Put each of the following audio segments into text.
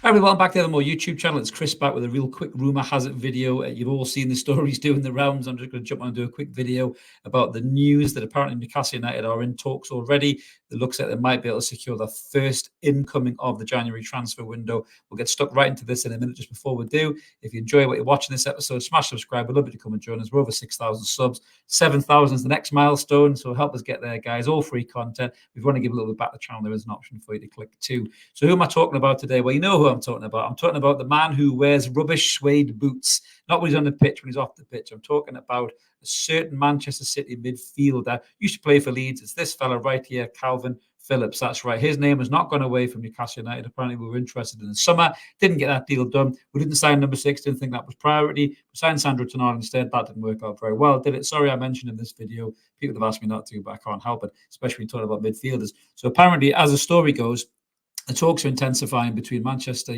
Hi everyone, back to the more YouTube channel. It's Chris back with a real quick rumour has it video. You've all seen the stories doing the rounds. I'm just going to jump on and do a quick video about the news that apparently Newcastle United are in talks already. It looks like they might be able to secure the first incoming of the January transfer window. We'll get stuck right into this in a minute. Just before we do, if you enjoy what you're watching this episode, smash subscribe. We'd love you to come and join us. We're over 6,000 subs. 7,000 is the next milestone, so help us get there, guys. All free content. If you want to give a little bit back to the channel, there is an option for you to click too. So who am I talking about today? Well, you know who I'm talking about. I'm talking about the man who wears rubbish suede boots, not when he's on the pitch, when he's off the pitch. I'm talking about a certain Manchester City midfielder. Used to play for Leeds. It's this fella right here, Kalvin Phillips. That's right. His name has not gone away from Newcastle United. Apparently, we were interested in the summer. Didn't get that deal done. We didn't sign number 6. Didn't think that was priority. We signed Sandro Tonali instead. That didn't work out very well, did it? Sorry, I mentioned in this video. People have asked me not to, but I can't help it, especially when talking about midfielders. So apparently, as the story goes, the talks are intensifying between Manchester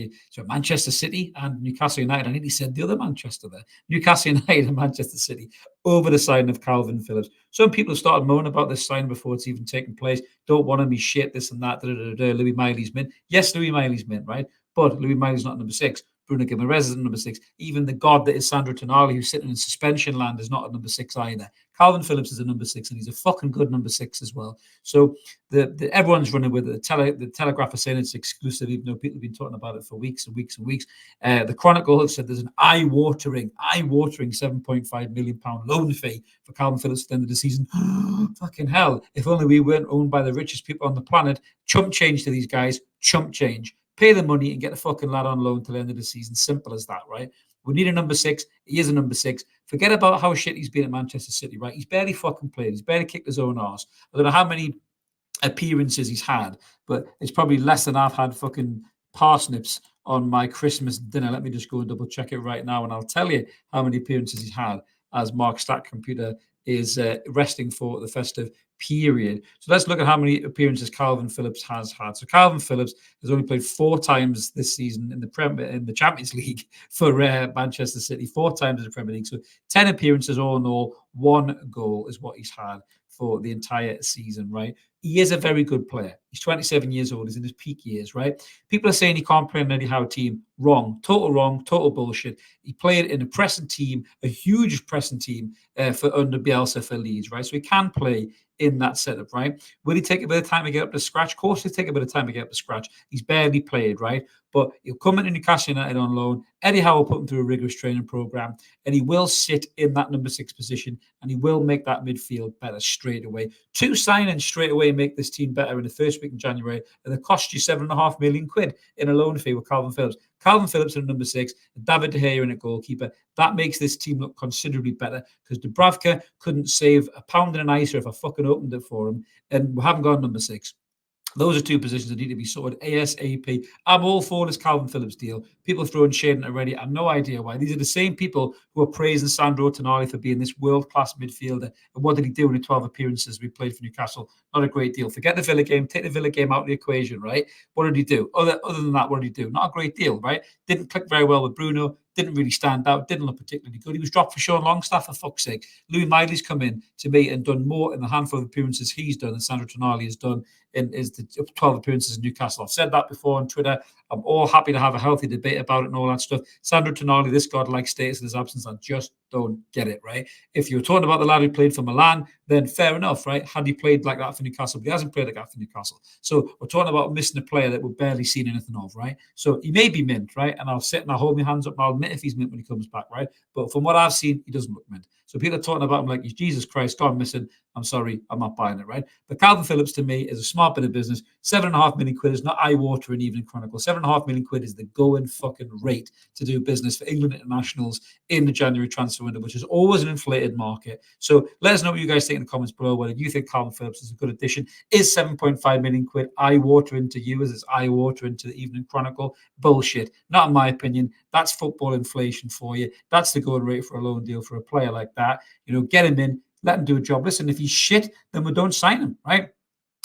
City and Newcastle United. I nearly said the other Manchester there. Newcastle United and Manchester City over the signing of Kalvin Phillips. Some people have started moaning about this signing before it's even taken place. Don't want to be shit, this and that. Louis Miley's mint. Yes, Louis Miley's mint, right? But Louis Miley's not number 6. Bruno Guimaraes is number 6. Even the god that is Sandro Tonali, who's sitting in suspension land, is not a number 6 either. Kalvin Phillips is a number 6, and he's a fucking good number 6 as well. So everyone's running with it. The Telegraph are saying it's exclusive, even though people have been talking about it for weeks and weeks and weeks. The Chronicle have said there's an eye-watering £7.5 million loan fee for Kalvin Phillips at the end of the season. Fucking hell. If only we weren't owned by the richest people on the planet. Chump change to these guys. Chump change. Pay the money and get the fucking lad on loan till the end of the season. Simple as that, right? We need a number 6. He is a number 6. Forget about how shit he's been at Manchester City, right? He's barely fucking played. He's barely kicked his own arse. I don't know how many appearances he's had, but it's probably less than I've had fucking parsnips on my Christmas dinner. Let me just go and double check it right now, and I'll tell you how many appearances he's had as Mark's stat computer is resting for the festive period. So let's look at how many appearances Kalvin Phillips has had. So Kalvin Phillips has only played 4 times this season in the Champions League for Manchester City, 4 times in the Premier League. So 10 appearances all in all, 1 goal is what he's had for the entire season, right? He is a very good player. He's 27 years old. He's in his peak years, right? People are saying he can't play in an Eddie Howe team. Wrong, total bullshit. He played in a pressing team, a huge pressing team for under Bielsa for Leeds, right? So he can play in that setup, right? Will he take a bit of time to get up to scratch? Of course he'll take a bit of time to get up to scratch. He's barely played, right? But he'll come into Newcastle United on loan. Eddie Howe will put him through a rigorous training program, and he will sit in that number 6 position, and he will make that midfield better straight away. 2 signings straight away make this team better in the first week in January, and they cost you £7.5 million in a loan fee with Kalvin Phillips. Kalvin Phillips in number 6, David De Gea in a goalkeeper. That makes this team look considerably better because Dubravka couldn't save a pound in an icer if I fucking opened it for him, and we haven't got number 6. Those are 2 positions that need to be sorted ASAP. I'm all for this Kalvin Phillips deal. People are throwing shade in it already. I have no idea why. These are the same people who are praising Sandro Tonali for being this world-class midfielder. And what did he do in the 12 appearances we played for Newcastle? Not a great deal. Forget the Villa game. Take the Villa game out of the equation, right? What did he do? Other than that, what did he do? Not a great deal, right? Didn't click very well with Bruno. Didn't really stand out. Didn't look particularly good. He was dropped for Sean Longstaff, for fuck's sake. Louis Miley's come in to me and done more in the handful of appearances he's done than Sandro Tonali has done in the 12 appearances in Newcastle. I've said that before on Twitter. I'm all happy to have a healthy debate about it and all that stuff. Sandro Tonali, this godlike status in his absence, I just don't get it, right? If you're talking about the lad who played for Milan, then fair enough, right? Had he played like that for Newcastle, but he hasn't played like that for Newcastle. So we're talking about missing a player that we've barely seen anything of, right? So he may be mint, right? And I'll sit and I'll hold my hands up and I'll admit if he's mint when he comes back, right? But from what I've seen, he doesn't look mint. So people are talking about him like he's Jesus Christ, gone missing. I'm sorry, I'm not buying it, right? But Kalvin Phillips to me is a smart bit of business. £7.5 million is not eye-watering Evening Chronicle. £7.5 million is the going fucking rate to do business for England internationals in the January transfer window, which is always an inflated market. So let us know what you guys think in the comments below, whether you think Kalvin Phillips is a good addition. Is £7.5 million eye-watering to you as it's eye-watering to the Evening Chronicle? Bullshit. Not in my opinion. That's football inflation for you. That's the going rate for a loan deal for a player like that. You know, get him in, let him do a job. Listen, if he's shit, then we don't sign him, right?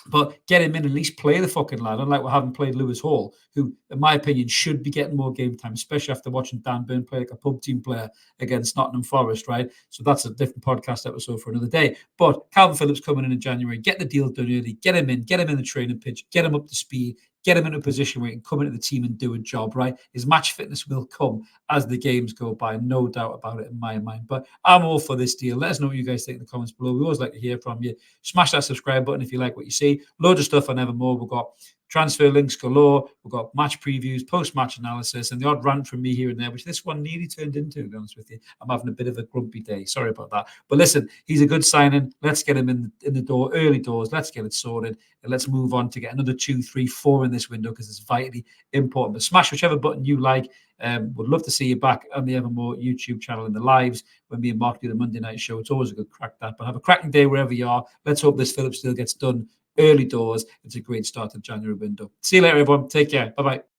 But get him in, at least play the fucking lad, unlike we haven't played Lewis Hall, who, in my opinion, should be getting more game time, especially after watching Dan Burn play like a pub team player against Nottingham Forest, right? So that's a different podcast episode for another day. But Kalvin Phillips coming in January, get the deal done early, get him in the training pitch, get him up to speed, get him in a position where he can come into the team and do a job, right? His match fitness will come as the games go by, no doubt about it in my mind. But I'm all for this deal. Let us know what you guys think in the comments below. We always like to hear from you. Smash that subscribe button if you like what you see. Loads of stuff on Evermore. We've got transfer links galore. We've got match previews, post-match analysis, and the odd rant from me here and there, which this one nearly turned into, to be honest with you. I'm having a bit of a grumpy day. Sorry about that. But listen, he's a good signing. Let's get him in the door, early doors. Let's get it sorted. And let's move on to get another 2, 3, 4 in this window because it's vitally important. But smash whichever button you like. Would love to see you back on the Evermore YouTube channel in the lives when me and Mark do the Monday night show. It's always a good crack that. But have a cracking day wherever you are. Let's hope this Phillips deal gets done early doors. It's a great start to the January window. See you later, everyone. Take care. Bye-bye.